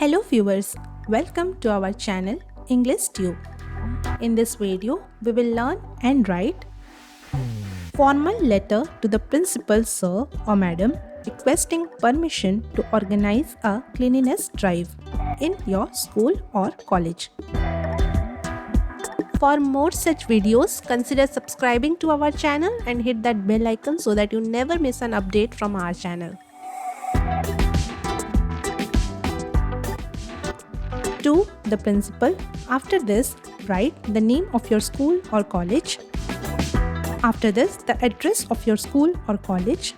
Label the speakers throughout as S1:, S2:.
S1: Hello viewers, welcome to our channel English Tube. In this video, we will learn and write formal letter to the principal sir or madam requesting permission to organize a cleanliness drive in your school or college. For more such videos, consider subscribing to our channel and hit that bell icon so that you never miss an update from our channel. To the principal. After this, write the name of your school or college. After this, the address of your school or college.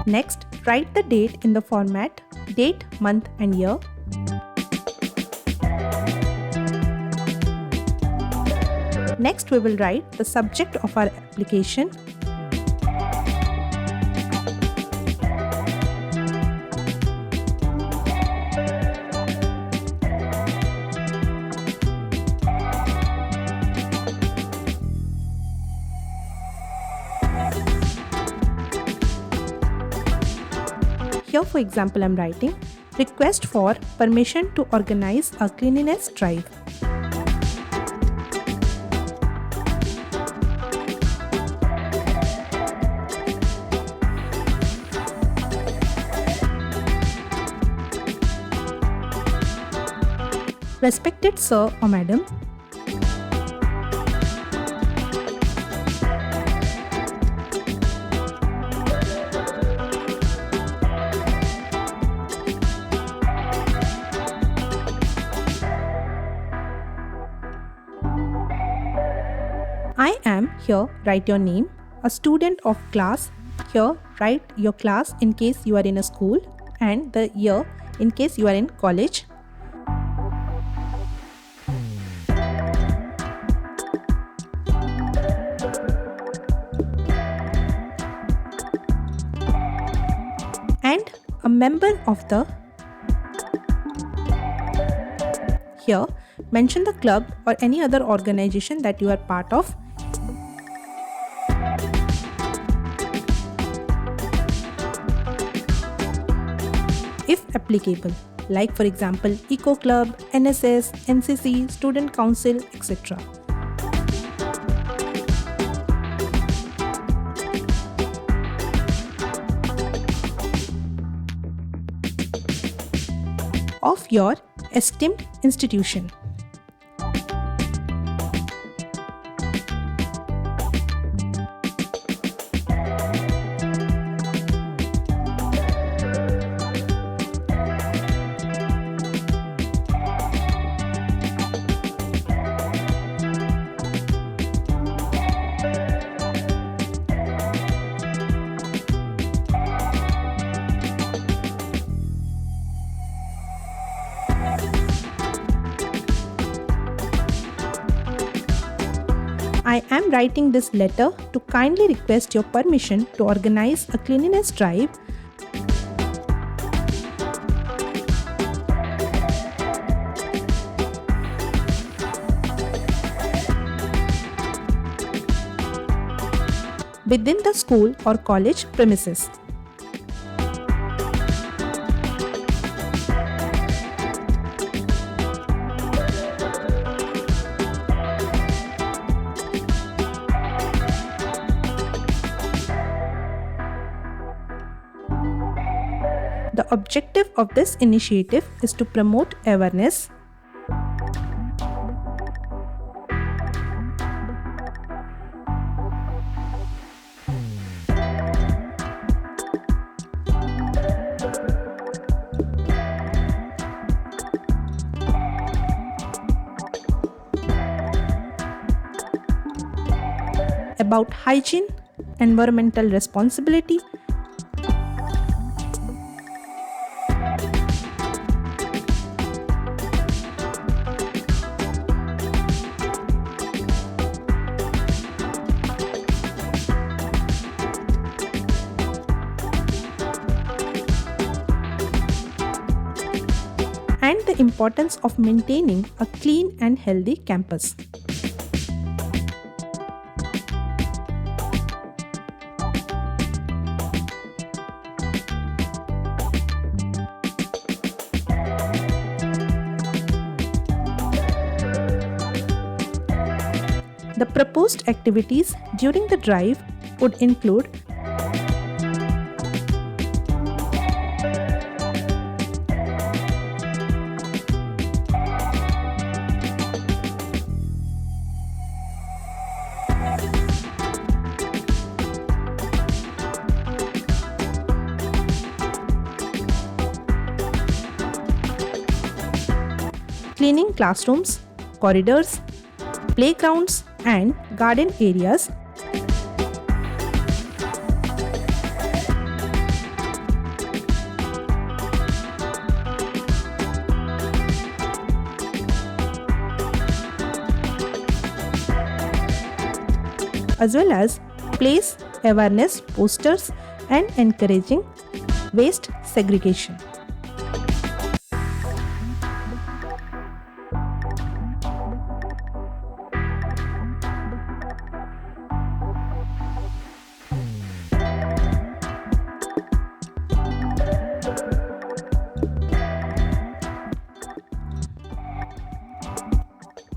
S1: Next, write the date in the format date, month and year. Next, we will write the subject of our application. Here, for example, I am writing request for permission to organize a cleanliness drive. Respected sir or madam, I am, here write your name, a student of class, here write your class in case you are in a school and the year in case you are in college. And a member of the, here mention the club or any other organization that you are part of. If applicable, like for example Eco Club, NSS, NCC, Student Council, etc. Of your esteemed institution. I am writing this letter to kindly request your permission to organize a cleanliness drive within the school or college premises. The objective of this initiative is to promote awareness about hygiene, environmental responsibility, and the the importance of maintaining a clean and healthy campus. The proposed activities during the drive would include cleaning classrooms, corridors, playgrounds, and garden areas, as well as place awareness posters and encouraging waste segregation.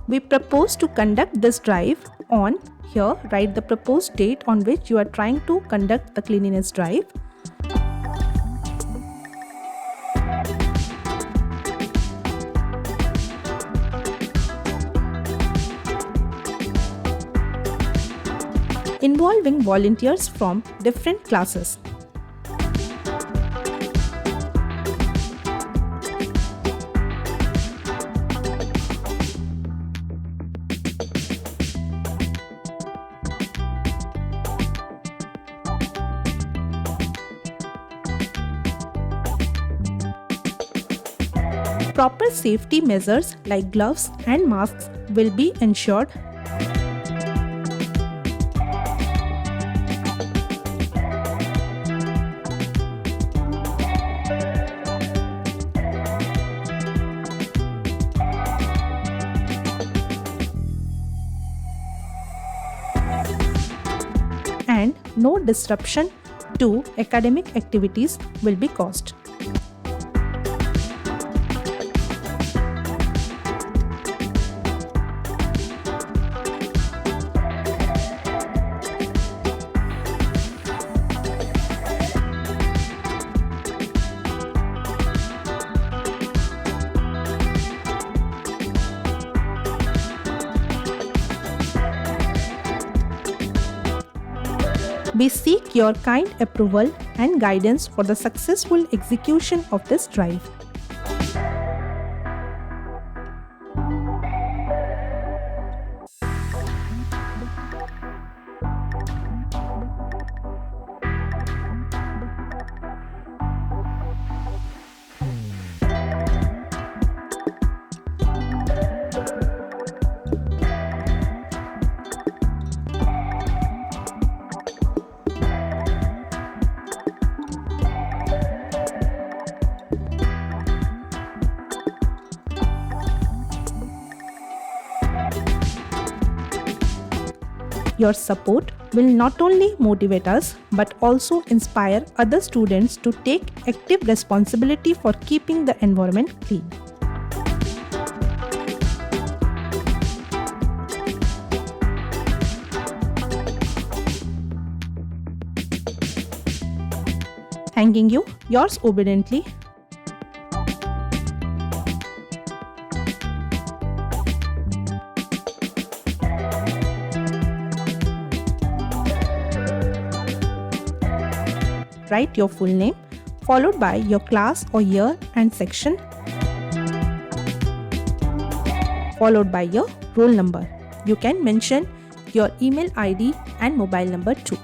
S1: We propose to conduct this drive on, here write the proposed date on which you are trying to conduct the cleanliness drive. Involving volunteers from different classes. Proper safety measures like gloves and masks will be ensured. And no disruption to academic activities will be caused. We seek your kind approval and guidance for the successful execution of this drive. Your support will not only motivate us but also inspire other students to take active responsibility for keeping the environment clean. Thanking you, yours obediently, write your full name, followed by your class or year and section, followed by your roll number. You can mention your email ID and mobile number too.